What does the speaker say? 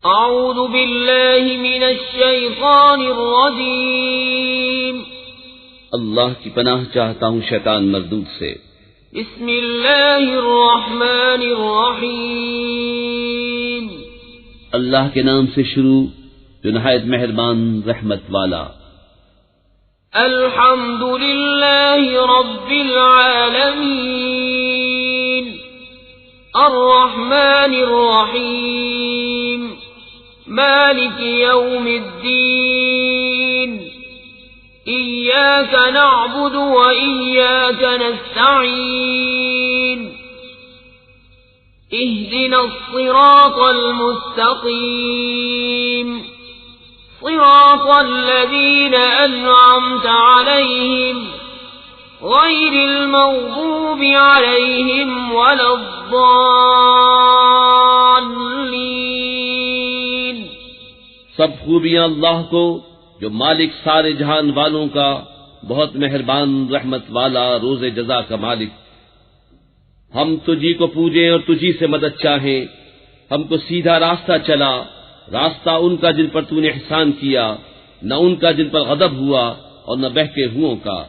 اعوذ باللہ من الشیطان الرجیم اللہ کی پناہ چاہتا ہوں شیطان مردود سے۔ بسم اللہ الرحمن الرحیم اللہ کے نام سے شروع جو نہایت مہربان رحمت والا۔ الحمد للہ رب العالمین الرحمن الرحیم مالک یوم الدین ایاک نعبد و ایاک نستعین اهدنا الصراط المستقیم صراط الذين أنعمت عليهم غير المغضوب عليهم ولا الضالين۔ سب خوبیاں اللہ کو جو مالک سارے جہان والوں کا، بہت مہربان رحمت والا، روز جزا کا مالک۔ ہم تجھی کو پوجیں اور تجھی سے مدد چاہیں، ہم کو سیدھا راستہ چلا، راستہ ان کا جن پر تو نے احسان کیا، نہ ان کا جن پر غضب ہوا اور نہ بہکے ہوئوں کا۔